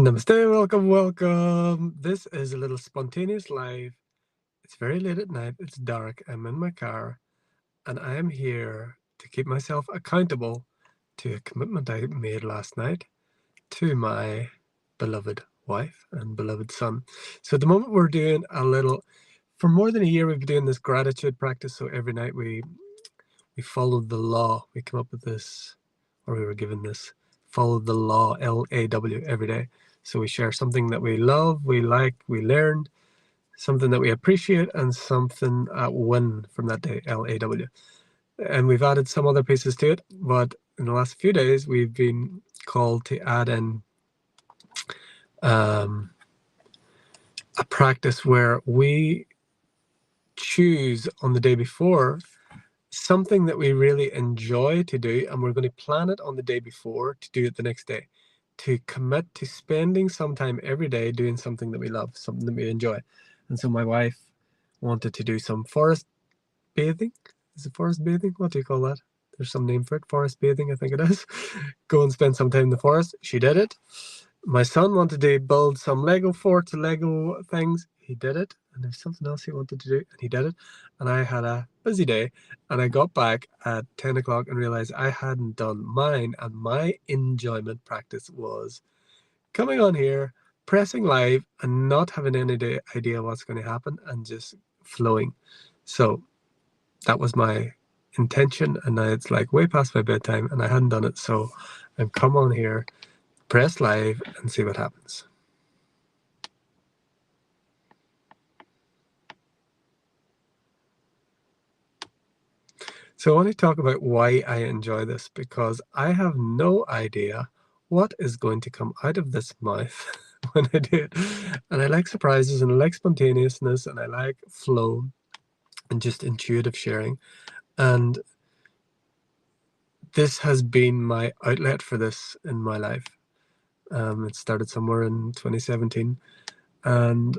Namaste, welcome. This is a little spontaneous live. It's very late at night, it's dark, I'm in my car, and I am here to keep myself accountable to a commitment I made last night to my beloved wife and beloved son. So at the moment we're doing for more than a year we've been doing this gratitude practice. So every night we followed the law. We come up with this, or we were given this, follow the law, LAW, every day. So we share something that we love, we like, we learned, something that we appreciate, and something win from that day, LAW. And we've added some other pieces to it, but in the last few days we've been called to add in a practice where we choose on the day before something that we really enjoy to do, and we're going to plan it on the day before to do it the next day, to commit to spending some time every day doing something that we love, something that we enjoy. And so my wife wanted to do some forest bathing. Is it forest bathing? What do you call that? There's some name for it. Forest bathing, I think it is. Go and spend some time in the forest. She did it. My son wanted to build some Lego forts, Lego things. He did it. And there's something else he wanted to do, and he did it. And I had a busy day, and I got back at 10 o'clock and realized I hadn't done mine. And my enjoyment practice was coming on here, pressing live, and not having any idea what's going to happen, and just flowing. So that was my intention, and now it's like way past my bedtime, and I hadn't done it. So I'm come on here, press live, and see what happens. So I want to talk about why I enjoy this, because I have no idea what is going to come out of this mouth when I do it. And I like surprises, and I like spontaneousness, and I like flow and just intuitive sharing. And this has been my outlet for this in my life. It started somewhere in 2017, and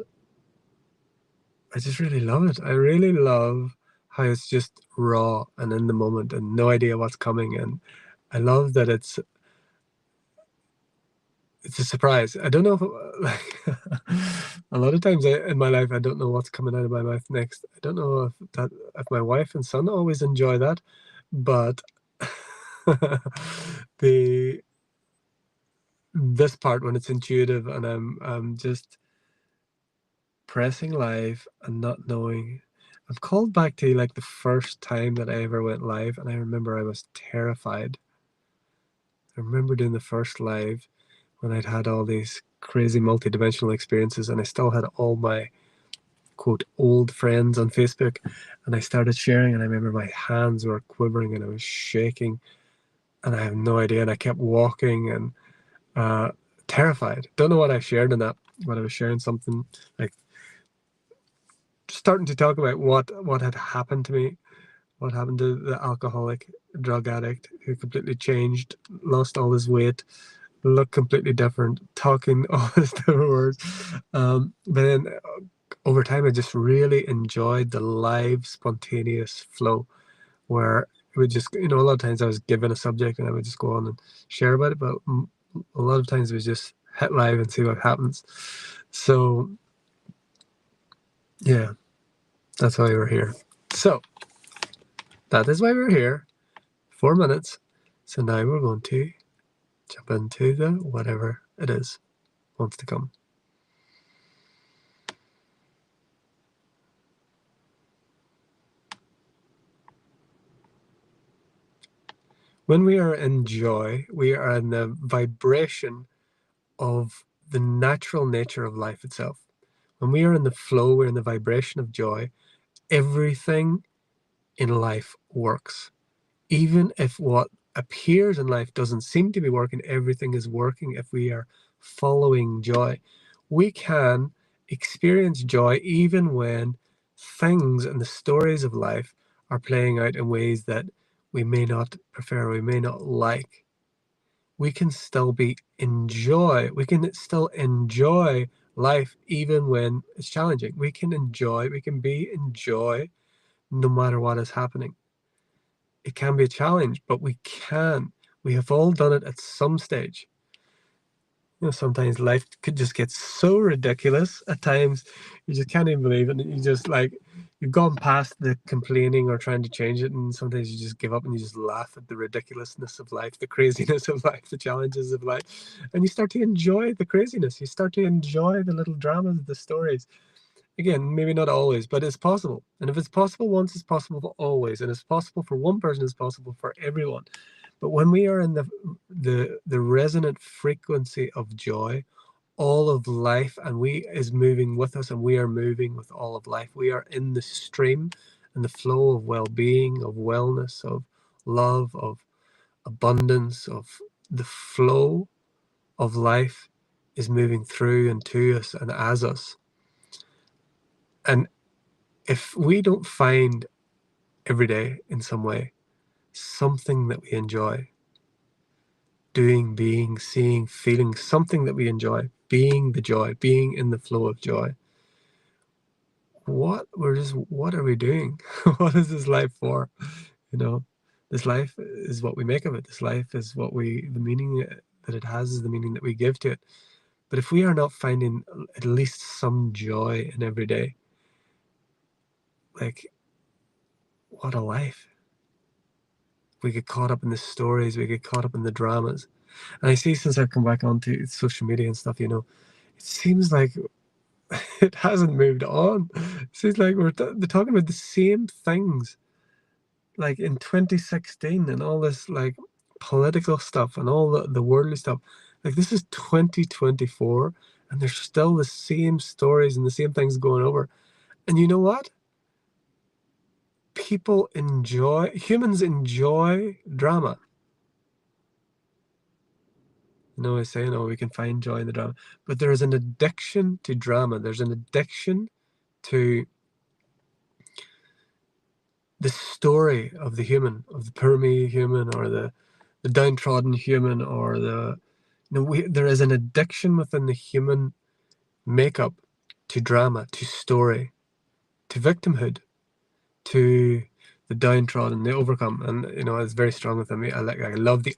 I just really love it. I really love how it's just raw and in the moment and no idea what's coming. And I love that it's a surprise. I don't know if, a lot of times in my life, I don't know what's coming out of my mouth next. I don't know if my wife and son always enjoy that, but this part when it's intuitive and I'm just pressing live and not knowing. I'm called back to like the first time that I ever went live, and I remember I was terrified. I remember doing the first live when I'd had all these crazy multidimensional experiences, and I still had all my quote old friends on Facebook, and I started sharing, and I remember my hands were quivering and I was shaking, and I have no idea, and I kept walking and terrified. Don't know what I shared in that, but I was sharing something like starting to talk about what had happened to me, what happened to the alcoholic drug addict who completely changed, lost all his weight, looked completely different, talking all his different words. But then over time, I just really enjoyed the live, spontaneous flow where it would just, a lot of times I was given a subject and I would just go on and share about it, but a lot of times it was just hit live and see what happens. So yeah, that's why we're here. So that is why we're here. 4 minutes. So now we're going to jump into the whatever it is wants to come. When we are in joy, we are in the vibration of the natural nature of life itself. When we are in the flow, we're in the vibration of joy. Everything in life works. Even if what appears in life doesn't seem to be working, everything is working if we are following joy. We can experience joy even when things and the stories of life are playing out in ways that we may not prefer, we may not like. We can still we can still enjoy life even when it's challenging. We can be in joy no matter what is happening. It can be a challenge, but we have all done it at some stage. sometimes life could just get so ridiculous at times you just can't even believe it. You just like you've gone past the complaining or trying to change it, and sometimes you just give up and you just laugh at the ridiculousness of life, the craziness of life, the challenges of life, and you start to enjoy the craziness. You start to enjoy the little dramas, the stories. Again, maybe not always, but it's possible. And if it's possible once, it's possible for always. And it's possible for one person, it's possible for everyone. But when we are in the resonant frequency of joy, all of life and we is moving with us, and we are moving with all of life. We are in the stream and the flow of well-being, of wellness, of love, of abundance, of the flow of life is moving through and to us and as us. And if we don't find every day in some way something that we enjoy, doing, being, seeing, feeling, something that we enjoy, being the joy, being in the flow of joy, what are we doing? What is this life for? This life is what we make of it. This life is the meaning that it has is the meaning that we give to it. But if we are not finding at least some joy in every day, like, what a life. We get caught up in the stories, we get caught up in the dramas. And I see, since I've come back onto social media and stuff, it seems like it hasn't moved on. It seems like they're talking about the same things like in 2016 and all this like political stuff and all the worldly stuff. Like, this is 2024 and there's still the same stories and the same things going over. And you know what? Humans enjoy drama. I say, we can find joy in the drama, but there is an addiction to drama. There's an addiction to the story of the human, of the poor me human, or the downtrodden human, or there is an addiction within the human makeup to drama, to story, to victimhood, to the downtrodden, the overcome. And it's very strong within me. I love the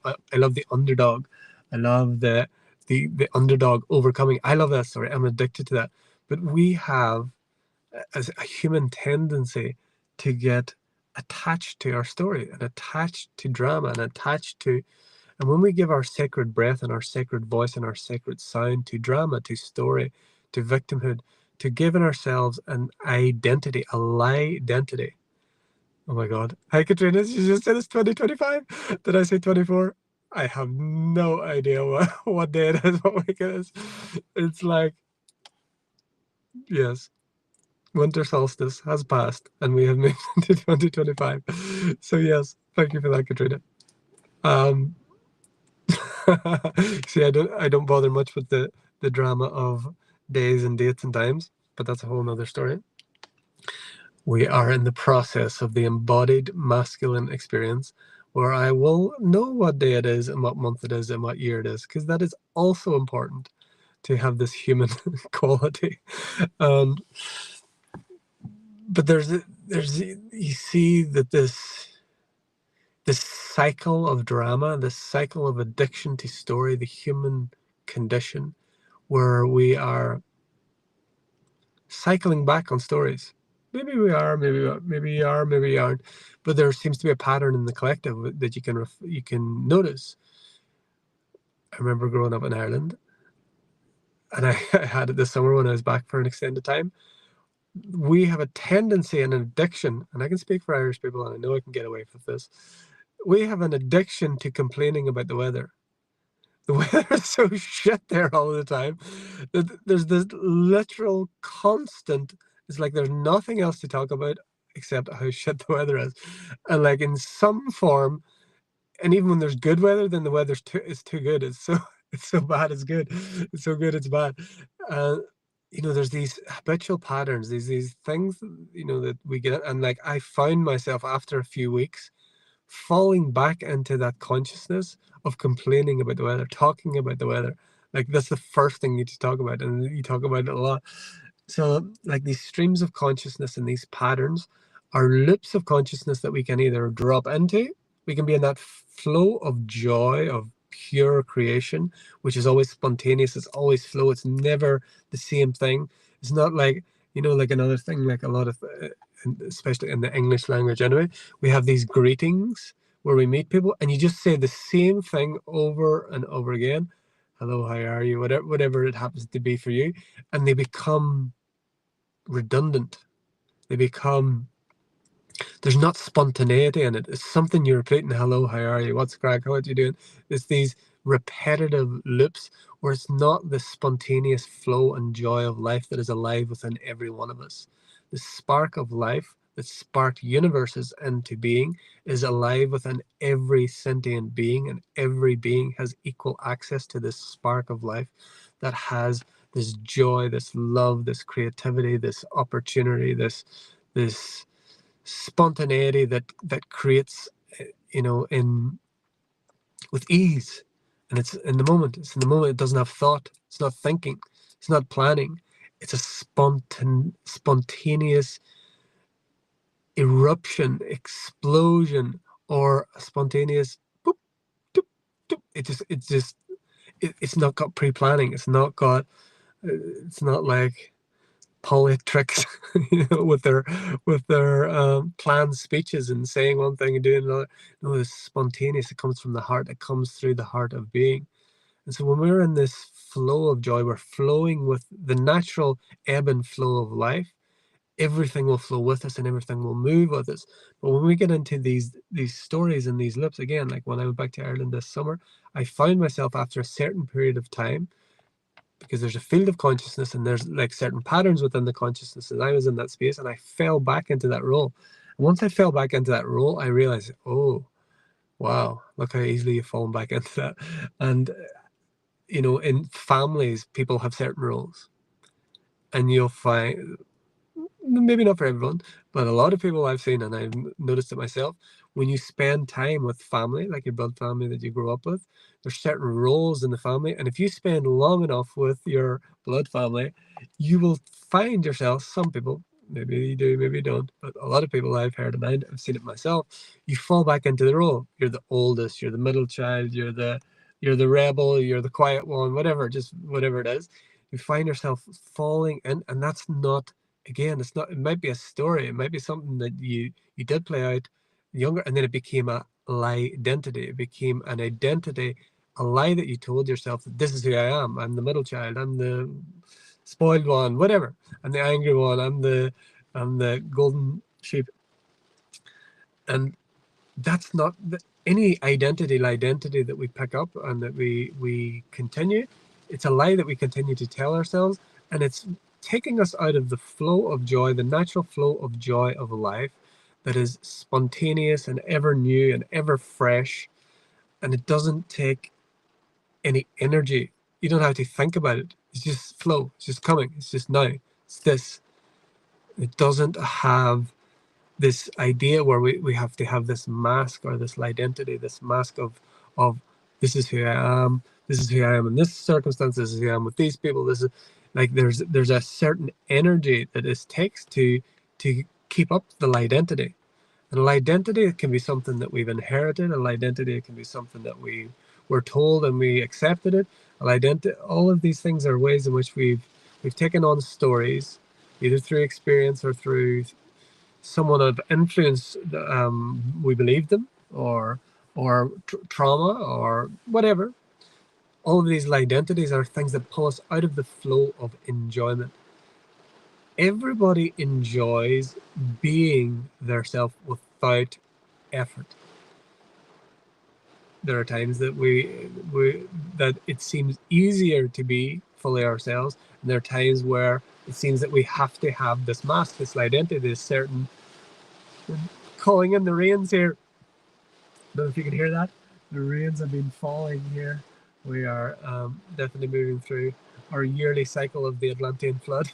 underdog. I love the underdog overcoming. I love that story. I'm addicted to that. But we have, as a human, tendency to get attached to our story and attached to drama and when we give our sacred breath and our sacred voice and our sacred sound to drama, to story, to victimhood, to giving ourselves an identity, a lie identity. Oh my God. Hi, Katrina. You just said it's 2025. Did I say 24? I have no idea what day it is, what week it is. It's like, yes, winter solstice has passed and we have moved into 2025. So yes, thank you for that, Katrina. See, I don't bother much with the drama of days and dates and times, but that's a whole nother story. We are in the process of the embodied masculine experience, where I will know what day it is and what month it is and what year it is, because that is also important to have this human quality. But there's you see that this cycle of drama, this cycle of addiction to story, the human condition, where we are cycling back on stories. Maybe we are, maybe we aren't. But there seems to be a pattern in the collective that you can notice. I remember growing up in Ireland, and I had it this summer when I was back for an extended time. We have a tendency and an addiction, and I can speak for Irish people, and I know I can get away with this. We have an addiction to complaining about the weather. The weather is so shit there all the time. There's this literal constant. It's like there's nothing else to talk about except how shit the weather is, and like in some form. And even when there's good weather, then the weather's too good. It's so bad it's good. It's so good it's bad. There's these habitual patterns, these things, that we get, and like I found myself after a few weeks falling back into that consciousness of complaining about the weather, talking about the weather. Like, that's the first thing you need to talk about, and you talk about it a lot. So like these streams of consciousness and these patterns are loops of consciousness that we can either drop into. We can be in that flow of joy, of pure creation, which is always spontaneous. It's always flow. It's never the same thing. It's not like, like another thing, like a lot of, especially in the English language anyway, we have these greetings where we meet people and you just say the same thing over and over again. Hello, how are you? Whatever it happens to be for you. And they become redundant. There's not spontaneity in it. It's something you're repeating. Hello, how are you? What's crack? How are you doing? It's these repetitive loops where it's not the spontaneous flow and joy of life that is alive within every one of us. The spark of life that sparked universes into being is alive within every sentient being, and every being has equal access to this spark of life that has this joy, this love, this creativity, this opportunity, this spontaneity that creates, in with ease. And it's in the moment. It doesn't have thought. It's not thinking. It's not planning. It's a spontaneous eruption, explosion, or a spontaneous boop, doop, doop. It's not got pre-planning. It's not like politics, with their planned speeches and saying one thing and doing another. No, it's spontaneous. It comes from the heart. It comes through the heart of being. And so when we're in this flow of joy, we're flowing with the natural ebb and flow of life. Everything will flow with us and everything will move with us. But when we get into these stories and these loops, again, like when I went back to Ireland this summer, I found myself after a certain period of time, because there's a field of consciousness and there's like certain patterns within the consciousness, and I was in that space and I fell back into that role. And once I fell back into that role, I realized, oh, wow, look how easily you've fallen back into that. And, in families, people have certain roles, and you'll find, maybe not for everyone, but a lot of people I've seen, and I've noticed it myself, when you spend time with family, like your blood family that you grew up with, there's certain roles in the family. And if you spend long enough with your blood family, you will find yourself, some people, maybe you do, maybe you don't, but a lot of people I've heard, and I've seen it myself, you fall back into the role. You're the oldest, you're the middle child, you're the rebel, you're the quiet one, whatever it is. You find yourself falling in, and that's not, again, it's not, it might be a story, it might be something that you did play out younger, and then it became a lie identity. It became an identity, a lie that you told yourself that this is who I am. I'm the middle child, I'm the spoiled one, whatever. I'm the angry one, I'm the golden sheep. And that's not any identity that we pick up and that we continue. It's a lie that we continue to tell ourselves, and it's taking us out of the flow of joy, the natural flow of joy of life that is spontaneous and ever new and ever fresh. And it doesn't take any energy. You don't have to think about it. It's just flow. It's just coming. It's just now. It's this. It doesn't have this idea where we have to have this mask or this identity, this mask of this is who I am, this is who I am in this circumstance, this is who I am with these people. This is like, there's a certain energy that it takes to keep up the identity. And identity can be something that we've inherited. An identity can be something that we were told and we accepted it. All of these things are ways in which we've taken on stories, either through experience or through someone of influence. We believed them, or trauma, or whatever. All of these identities are things that pull us out of the flow of enjoyment. Everybody enjoys being their self without effort. There are times that that it seems easier to be fully ourselves, and there are times where it seems that we have to have this mask, this identity, this certain. Calling in the rains here. I don't know if you can hear that. The rains have been falling here. We are definitely moving through our yearly cycle of the Atlantean flood.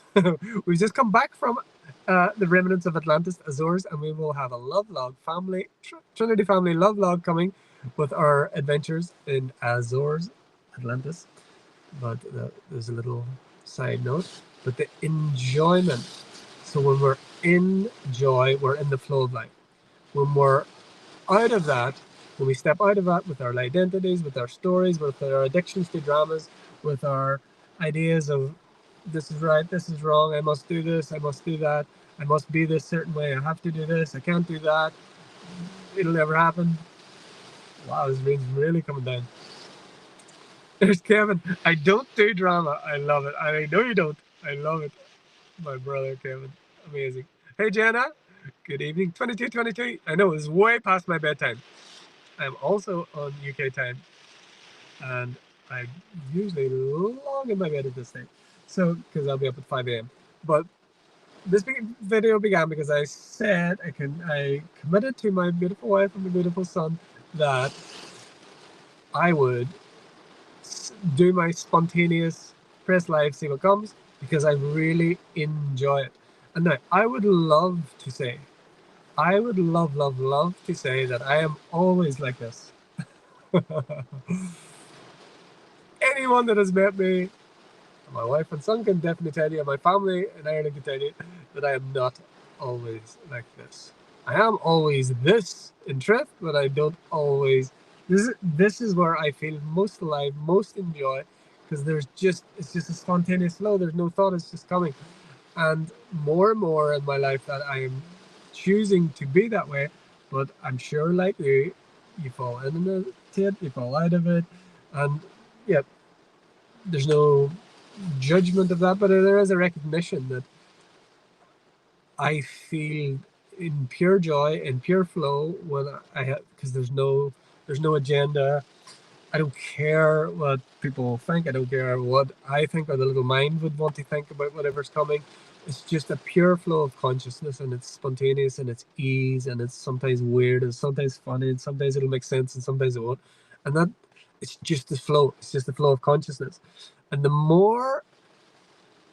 We've just come back from the remnants of Atlantis, Azores, and we will have a love log family, Trinity family love log coming with our adventures in Azores, Atlantis. But there's a little side note. But the enjoyment. So when we're in joy, we're in the flow of life. When we're out of that, when we step out of that with our identities, with our stories, with our addictions to dramas, with our ideas of this is right, this is wrong, I must do this, I must do that, I must be this certain way, I have to do this, I can't do that, it'll never happen. Wow, this rain's really coming down. There's Kevin. I don't do drama. I love it. I know you don't. I love it. My brother Kevin. Amazing. Hey Jenna. Good evening. 22:22. I know it's way past my bedtime. I'm also on UK time, and I'm usually long in my bed at this time. So, because I'll be up at 5 a.m. But this video began because I said I committed to my beautiful wife and my beautiful son that I would do my spontaneous press live, see what comes, because I really enjoy it. And now I would love to say, I would love to say that I am always like this. Anyone that has met me, my wife and son can definitely tell you, my family in Ireland can tell you that I am not always like this. I am always this in truth, but I don't always. This is where I feel most alive, most enjoy, because it's just a spontaneous flow. There's no thought, it's just coming. And more in my life that I am choosing to be that way, but I'm sure like you fall into it, you fall out of it, and yeah, there's no judgment of that, but there is a recognition that I feel in pure joy, in pure flow when I have, because there's no agenda. I don't care what people think. I don't care what I think or the little mind would want to think about whatever's coming. It's just a pure flow of consciousness, and it's spontaneous, and it's ease, and it's sometimes weird, and sometimes funny, and sometimes it'll make sense, and sometimes it won't. And that it's just the flow. It's just the flow of consciousness. And the more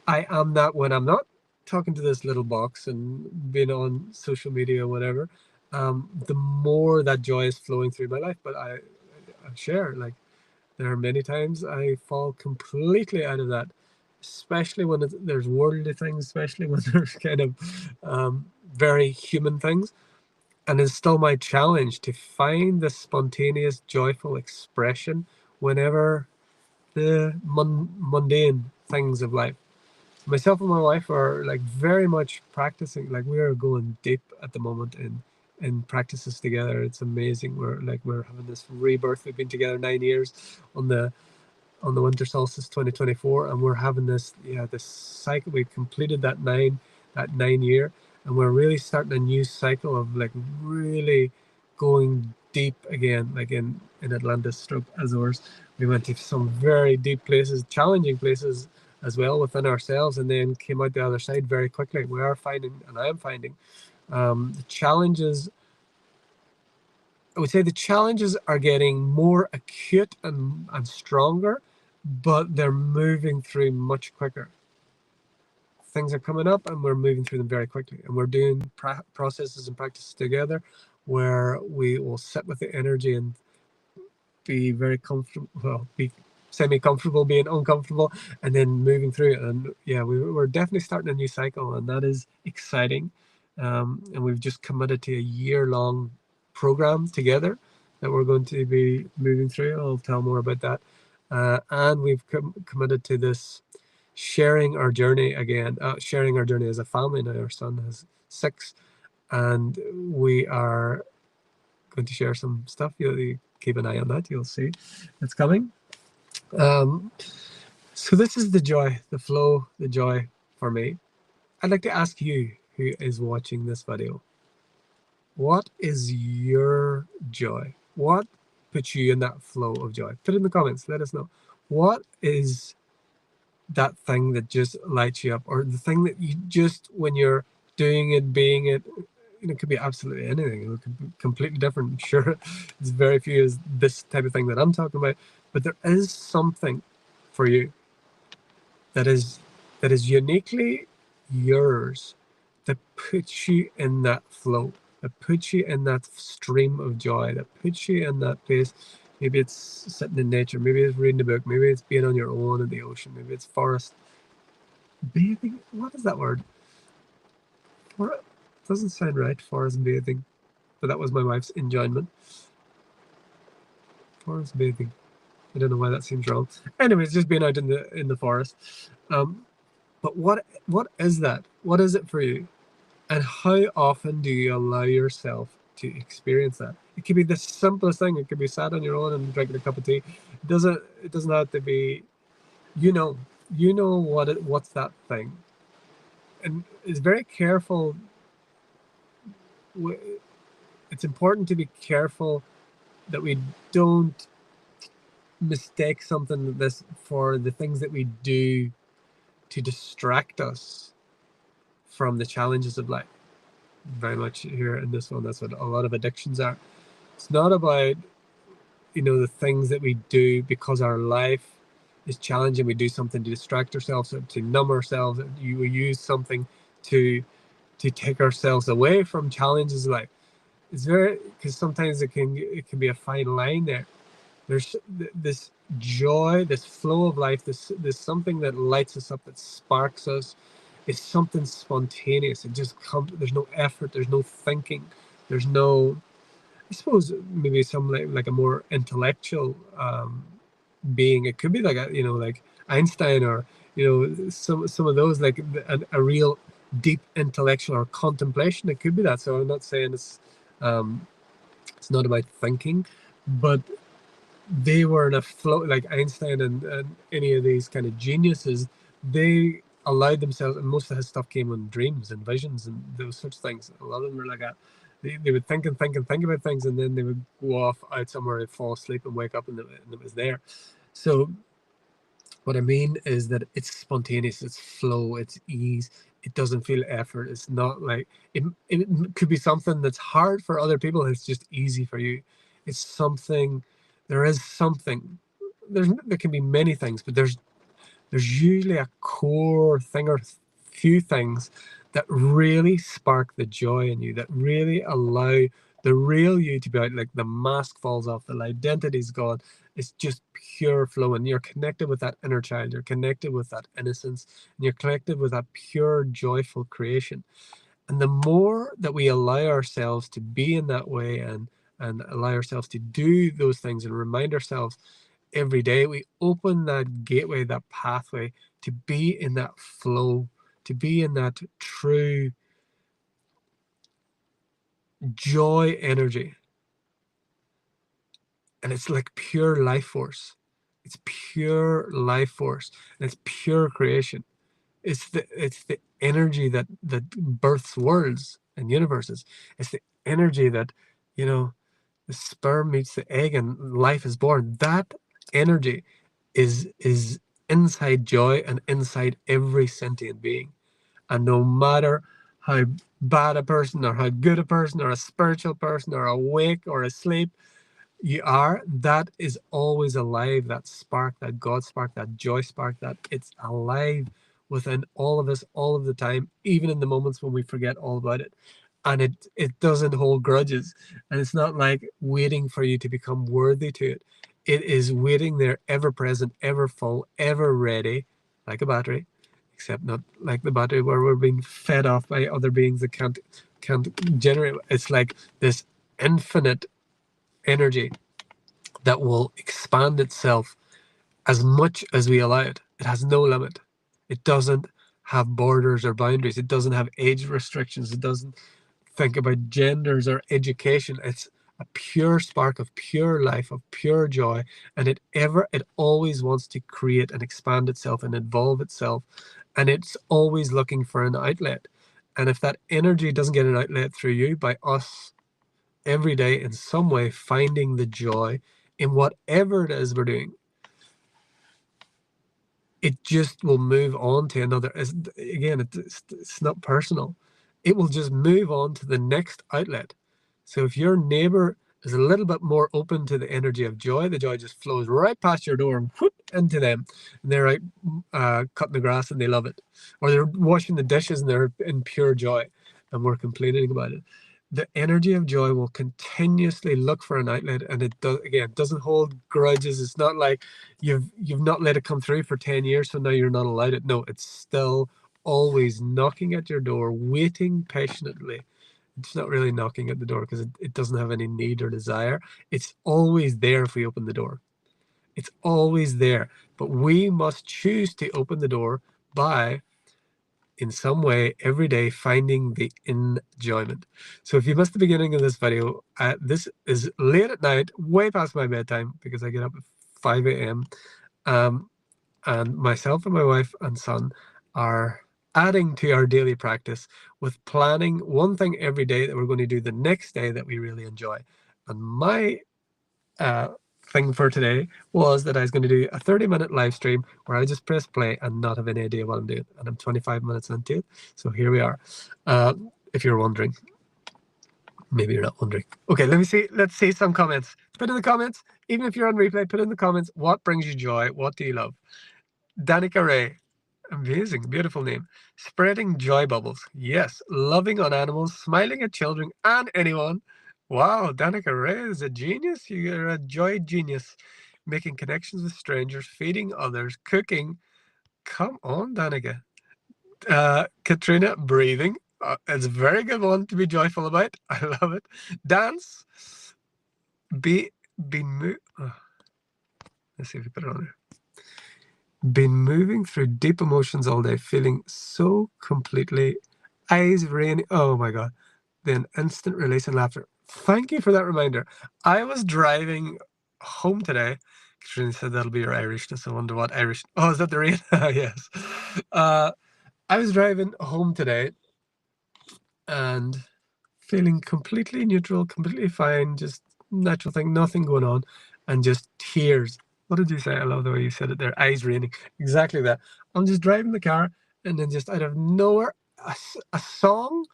I am that when I'm not talking to this little box and being on social media or whatever, the more that joy is flowing through my life. But I share, like, there are many times I fall completely out of that, especially when there's worldly things, especially when there's kind of very human things. And it's still my challenge to find the spontaneous, joyful expression whenever the mundane things of life. Myself and my wife are like very much practicing, like we are going deep at the moment in practices together. It's amazing. We're having this rebirth. We've been together 9 years on the winter solstice 2024, and we're having this cycle. We've completed that 9 year, and we're really starting a new cycle of like really going deep again, like in Atlantis stroke Azores. We went to some very deep places, challenging places as well within ourselves, and then came out the other side very quickly. We are finding, and I am finding, the challenges, I would say the challenges are getting more acute and stronger, but they're moving through much quicker. Things are coming up and we're moving through them very quickly. And we're doing processes and practices together where we will sit with the energy and be very comfortable, well, be semi-comfortable being uncomfortable, and then moving through it. And yeah, we're definitely starting a new cycle, and that is exciting. And we've just committed to a year-long program together that we're going to be moving through. I'll tell more about that. And we've committed to this sharing our journey again, sharing our journey as a family. Now our son has 6, and we are going to share some stuff. You keep an eye on that. You'll see it's coming. So this is the joy, the flow, the joy for me. I'd like to ask you who is watching this video, what is your joy? What puts you in that flow of joy? Put it in the comments. Let us know. What is that thing that just lights you up, or the thing that you just, when you're doing it, being it, it could be absolutely anything. It could be completely different. I'm sure it's very few is this type of thing that I'm talking about, but there is something for you that is uniquely yours, that puts you in that flow, that puts you in that stream of joy, that puts you in that place. Maybe it's sitting in nature, maybe it's reading a book, maybe it's being on your own in the ocean, maybe it's forest bathing. What is that word? It doesn't sound right, forest bathing, but that was my wife's enjoyment. Forest bathing. I don't know why that seems wrong. Anyways, just being out in the forest. But what is that? What is it for you? And how often do you allow yourself to experience that? It could be the simplest thing. It could be sat on your own and drinking a cup of tea. It doesn't have to be, you know, what's that thing. And it's very careful. It's important to be careful that we don't mistake something like this for the things that we do to distract us from the challenges of life. Very much here in this one, that's what a lot of addictions are. It's not about, the things that we do because our life is challenging. We do something to distract ourselves, or to numb ourselves. We use something to take ourselves away from challenges of life. It's very, because sometimes it can be a fine line there. There's this joy, this flow of life, this something that lights us up, that sparks us. It's something spontaneous. It just comes. There's no effort. There's no thinking. There's no, I suppose, maybe some like a more intellectual being. It could be like like Einstein, or some of those, like a real deep intellectual or contemplation. It could be that. So I'm not saying it's not about thinking, but they were in a flow, like Einstein and any of these kind of geniuses. They allowed themselves, and most of his stuff came in dreams and visions and those such things. A lot of them were like that. They would think and think and think about things, and then they would go off out somewhere and fall asleep and wake up, and it was there. So what I mean is that it's spontaneous, it's flow, it's ease. It doesn't feel effort. It's not like it could be something that's hard for other people. It's just easy for you. It's something. There is something. There can be many things, but there's usually a core thing or few things that really spark the joy in you, that really allow the real you to be out. Like the mask falls off, the identity's gone. It's just pure flow, and you're connected with that inner child. You're connected with that innocence, and you're connected with that pure, joyful creation. And the more that we allow ourselves to be in that way, and allow ourselves to do those things, and remind ourselves every day, we open that gateway, that pathway to be in that flow, to be in that true joy energy. And it's like pure life force. It's pure life force, and it's pure creation. It's the energy that births worlds and universes. It's the energy that, the sperm meets the egg and life is born. That energy is inside joy and inside every sentient being. And no matter how bad a person, or how good a person, or a spiritual person, or awake or asleep you are, that is always alive. That spark, that God spark, that joy spark, that it's alive within all of us all of the time, even in the moments when we forget all about it. And it doesn't hold grudges, and it's not like waiting for you to become worthy to it. It is waiting there, ever present, ever full, ever ready, like a battery, except not like the battery where we're being fed off by other beings that can't generate. It's like this infinite energy that will expand itself as much as we allow it. It has no limit. It doesn't have borders or boundaries. It doesn't have age restrictions. It doesn't think about genders or education. It's a pure spark of pure life, of pure joy, and it always wants to create and expand itself and evolve itself, and it's always looking for an outlet. And if that energy doesn't get an outlet through you, by us every day in some way finding the joy in whatever it is we're doing, it just will move on to another. Again, it's not personal. It will just move on to the next outlet. So if your neighbor is a little bit more open to the energy of joy, the joy just flows right past your door and whoop into them. And they're out cutting the grass and they love it. Or they're washing the dishes and they're in pure joy and we're complaining about it. The energy of joy will continuously look for an outlet, and it doesn't hold grudges. It's not like you've not let it come through for 10 years, so now you're not allowed it. No, it's still always knocking at your door, waiting patiently It's not really knocking at the door because it doesn't have any need or desire. It's always there if we open the door. It's always there. But we must choose to open the door by, in some way, every day, finding the enjoyment. So if you missed the beginning of this video, this is late at night, way past my bedtime, because I get up at 5 a.m. And myself and my wife and son are adding to our daily practice with planning one thing every day that we're going to do the next day that we really enjoy. And my thing for today was that I was going to do a 30-minute live stream where I just press play and not have any idea what I'm doing. And I'm 25 minutes into it. So here we are. If you're wondering. Maybe you're not wondering. Okay, let's see some comments. Put in the comments, even if you're on replay, put in the comments, what brings you joy? What do you love? Danica Ray, amazing, beautiful name. Spreading joy bubbles. Yes, loving on animals, smiling at children and anyone. Wow, Danica Ray is a genius. You're a joy genius. Making connections with strangers, feeding others, cooking. Come on, Danica. Katrina, breathing. It's a very good one to be joyful about. I love it. Dance. Let's see if we put it on there. Been moving through deep emotions all day, feeling so completely, eyes raining. Oh my God. Then instant release and laughter. Thank you for that reminder. I was driving home today. Katrina said that'll be your Irishness. I wonder what Irish. Oh, is that the rain? Yes. I was driving home today and feeling completely neutral, completely fine, just natural thing, nothing going on, and just tears. What did you say? I love the way you said it there. Eyes raining. Exactly that. I'm just driving the car, and then just out of nowhere, a song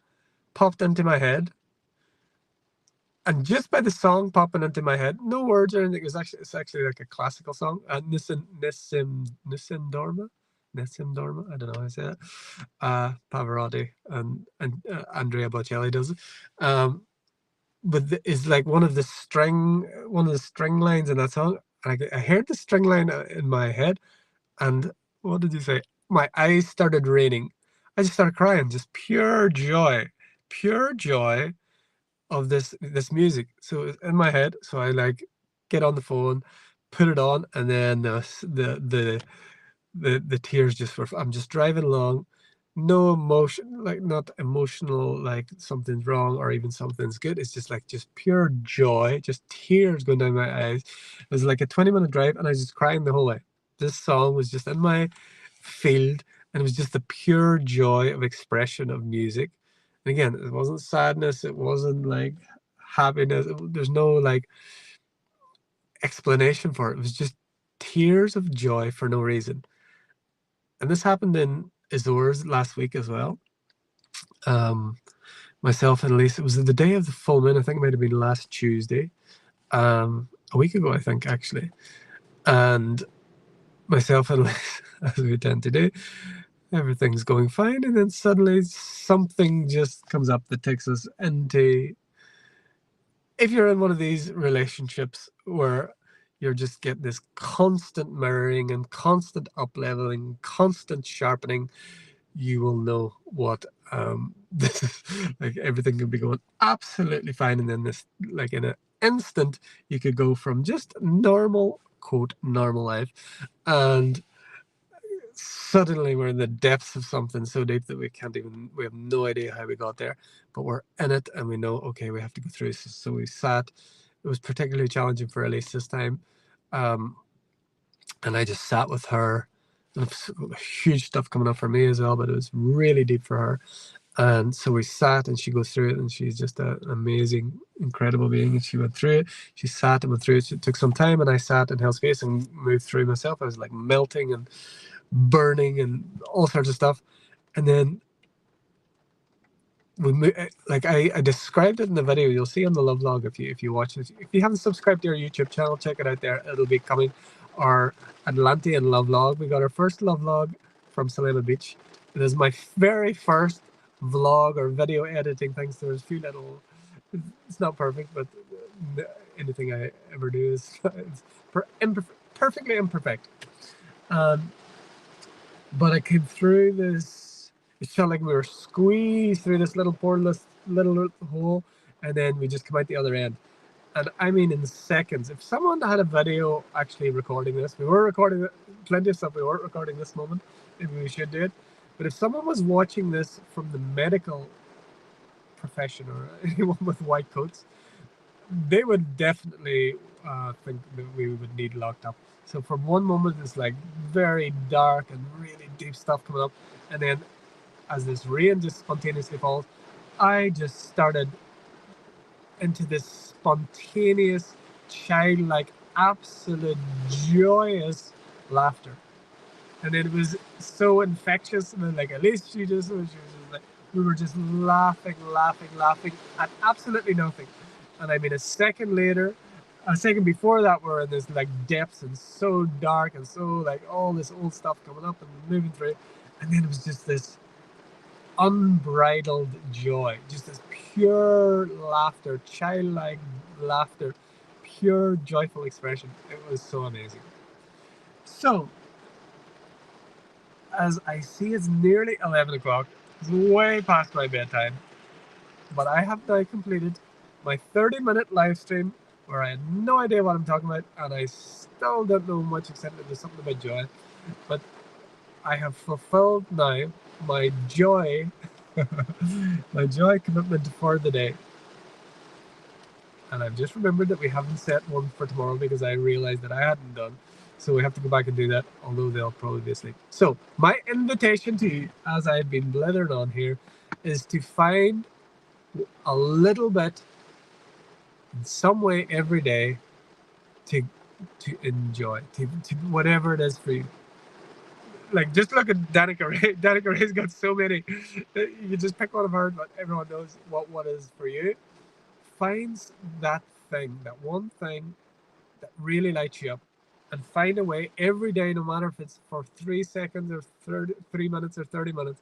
popped into my head. And just by the song popping into my head, no words or anything, it's actually like a classical song. Nissim Dorma? Nissim Dorma? I don't know how to say it. Pavarotti and Andrea Bocelli does it. But it's like one of the string lines in that song. I heard the string line in my head, and what did you say? My eyes started raining. I just started crying, just pure joy of this music. So it's in my head. So I like get on the phone, put it on, and then the tears just were. I'm just driving along, no emotion, like not emotional, like something's wrong or even something's good. It's just like just pure joy, just tears going down my eyes. It was like a 20-minute drive, and I was just crying the whole way. This song was just in my field, and it was just the pure joy of expression of music. And again, it wasn't sadness, it wasn't like happiness. There's no like explanation for it. It was just tears of joy for no reason. And this happened in Azores last week as well. Myself and Elise, it was the day of the full moon. I think it might have been last Tuesday, a week ago, I think, actually. And myself and Elise, as we tend to do, everything's going fine, and then suddenly something just comes up that takes us into, if you're in one of these relationships where you're just getting this constant mirroring and constant up-leveling, constant sharpening, you will know what this is. Like, everything can be going absolutely fine, and then this, like in an instant, you could go from just normal, quote, normal life, and suddenly we're in the depths of something so deep that we have no idea how we got there, but we're in it, and we know, okay, we have to go through. So we sat. It was particularly challenging for Elise this time, and I just sat with her. And huge stuff coming up for me as well, but it was really deep for her. And so we sat, and she goes through it, and she's just an amazing, incredible being. And she went through it. She sat and went through it. It took some time, and I sat and held space and moved through myself. I was like melting and burning and all sorts of stuff. And then like I described it in the video. You'll see on the love log if you watch this. If you haven't subscribed to our YouTube channel, check it out there. It'll be coming. Our Atlantean love log. We got our first love log from Salema Beach. It is my very first vlog or video editing thing. So there's a few little. It's not perfect, but anything I ever do is perfectly imperfect. But I came through this. It felt like we were squeezed through this little portal, little hole, and then we just come out the other end. And I mean, in seconds. If someone had a video actually recording this, we were recording plenty of stuff. We weren't recording this moment. Maybe we should do it. But if someone was watching this from the medical profession or anyone with white coats, they would definitely think that we would need locked up. So from one moment, it's like very dark and really deep stuff coming up, and then as this rain just spontaneously falls, I just started into this spontaneous, childlike, absolute joyous laughter. And it was so infectious. And then, like, at least she was just like, we were just laughing at absolutely nothing. And I mean, a second before that, we're in this like depths and so dark and so like all this old stuff coming up and moving through. And then it was just this unbridled joy, just this pure laughter, childlike laughter, pure joyful expression. It was so amazing. So, as I see, it's nearly 11 o'clock. It's way past my bedtime. But I have now completed my 30-minute live stream where I had no idea what I'm talking about, and I still don't know much except that there's something about joy. But I have fulfilled now my joy, my joy commitment for the day. And I've just remembered that we haven't set one for tomorrow because I realized that I hadn't done. So we have to go back and do that, although they'll probably be asleep. So my invitation to you, as I've been blithering on here, is to find a little bit in some way every day to enjoy, to whatever it is for you. Like, just look at Danica Ray. Danica Ray's got so many. You just pick one of hers, but everyone knows what is for you. Find that thing, that one thing that really lights you up, and find a way every day, no matter if it's for 3 seconds or 3 minutes or 30 minutes,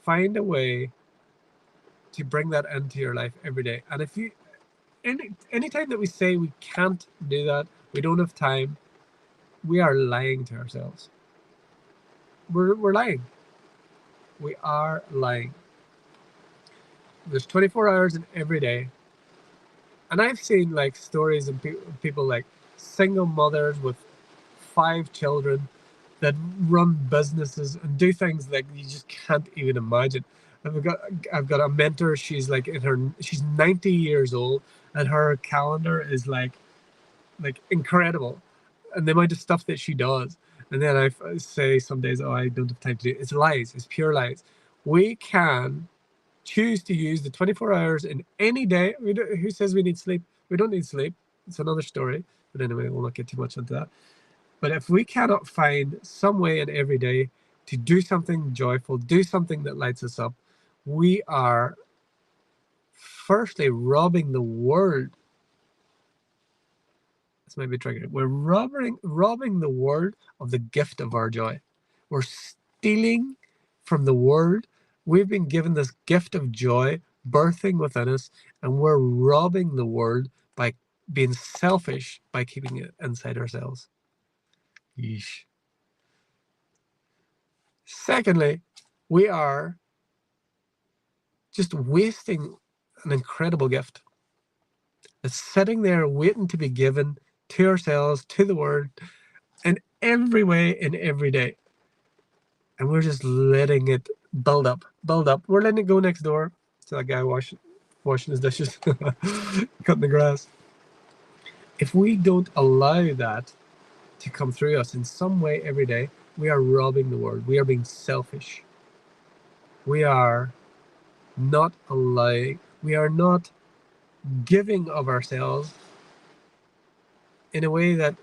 find a way to bring that into your life every day. And if you, anytime that we say we can't do that, we don't have time, we are lying to ourselves. We're lying. We are lying. There's 24 hours in every day. And I've seen like stories of people like single mothers with 5 children that run businesses and do things like you just can't even imagine. I've got a mentor. She's like she's 90 years old, and her calendar is like incredible, and the amount of stuff that she does. And then I say some days, oh, I don't have time to do it. It's lies. It's pure lies. We can choose to use the 24 hours in any day. Who says we need sleep? We don't need sleep. It's another story. But anyway, we'll not get too much into that. But if we cannot find some way in every day to do something joyful, do something that lights us up, we are firstly robbing the world. This might be triggering. We're robbing the world of the gift of our joy. We're stealing from the world. We've been given this gift of joy birthing within us, and we're robbing the world by being selfish by keeping it inside ourselves. Yeesh. Secondly, we are just wasting an incredible gift. It's sitting there waiting to be given to ourselves, to the world, in every way, in every day. And we're just letting it build up. We're letting it go next door to that guy washing his dishes, cutting the grass. If we don't allow that to come through us in some way every day, we are robbing the world. We are being selfish. We are not allowing, we are not giving of ourselves in a way that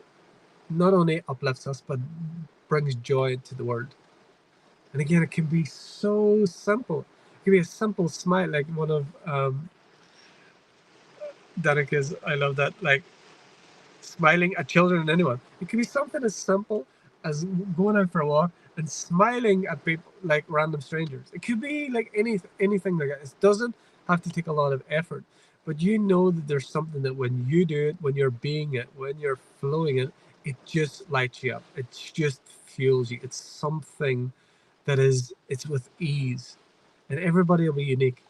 not only uplifts us, but brings joy to the world. And again, it can be so simple. It can be a simple smile, like one of Danica's, I love that, like smiling at children and anyone. It can be something as simple as going out for a walk and smiling at people, like random strangers. It could be like anything like that. It doesn't have to take a lot of effort, but you know that there's something that when you do it, when you're being it, when you're flowing it, it just lights you up. It just fuels you. It's something that it's with ease, and everybody will be unique.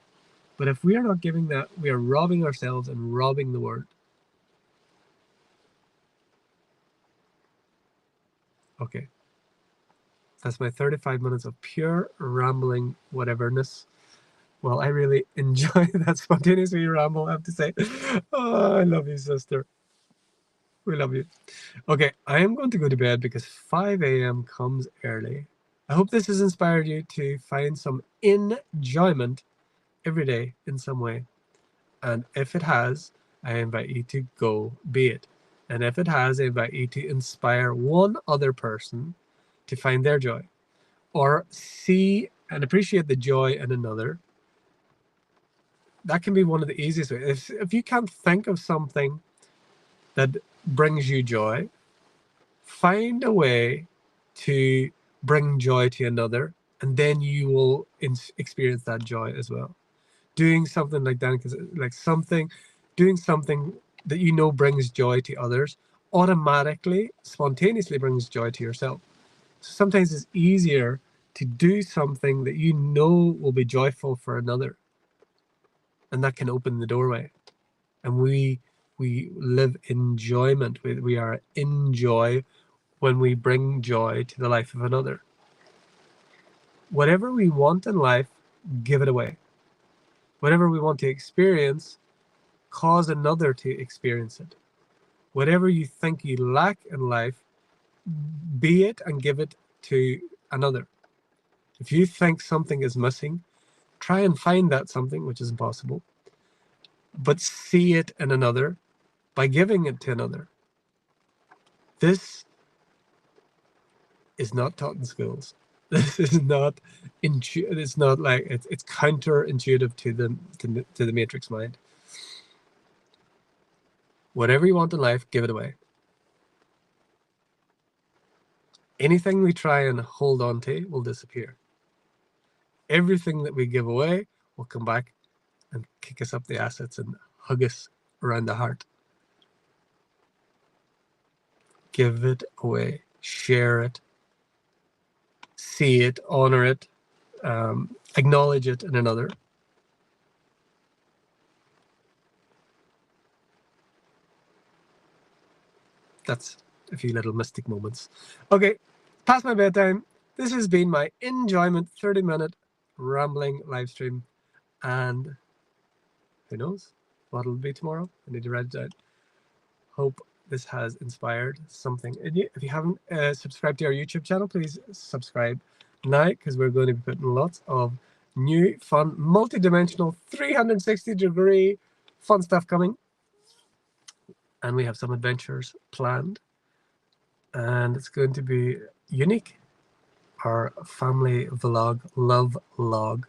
But if we are not giving that, we are robbing ourselves and robbing the world. Okay. That's my 35 minutes of pure rambling whateverness. Well, I really enjoy that spontaneous wee ramble, I have to say. Oh, I love you, sister. We love you. Okay, I am going to go to bed because 5 a.m. comes early. I hope this has inspired you to find some enjoyment every day in some way. And if it has, I invite you to go be it. And if it has, I invite you to inspire one other person to find their joy, or see and appreciate the joy in another. That can be one of the easiest ways. If you can't think of something that brings you joy, find a way to bring joy to another, and then you will experience that joy as well. Doing something like that, doing something that you know brings joy to others, automatically, spontaneously brings joy to yourself. So sometimes it's easier to do something that you know will be joyful for another, and that can open the doorway. And we live enjoyment. We are in joy when we bring joy to the life of another. Whatever we want in life, give it away. Whatever we want to experience, cause another to experience it. Whatever you think you lack in life, be it and give it to another. If you think something is missing, try and find that something, which is impossible, but see it in another by giving it to another. This is not taught in schools. This is not it's not like it's counterintuitive to the matrix mind. Whatever you want in life, give it away. Anything we try and hold on to will disappear. Everything that we give away will come back and kick us up the assets and hug us around the heart. Give it away. Share it. See it. Honor it. Acknowledge it in another. That's a few little mystic moments. Okay, past my bedtime. This has been my INjoyment 30-minute rambling live stream, and who knows what it'll be tomorrow. I need to write it down. Hope this has inspired something in you. If you haven't subscribed to our YouTube channel, please subscribe now, because we're going to be putting lots of new, fun, multi-dimensional, 360-degree fun stuff coming. And we have some adventures planned, and it's going to be unique. Our family vlog, love log.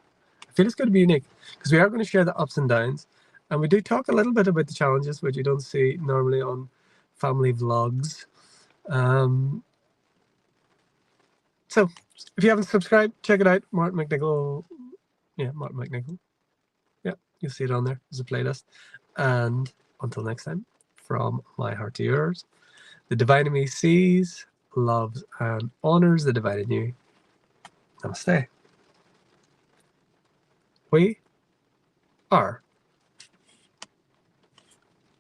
I feel it's going to be unique because we are going to share the ups and downs, and we do talk a little bit about the challenges, which you don't see normally on family vlogs. So if you haven't subscribed, check it out. Martin McNichol. Yeah, Martin McNichol. Yeah, you'll see it on there. There's a playlist. And until next time, from my heart to yours, the divine in me sees, loves, and honors the divine in you. Namaste. We are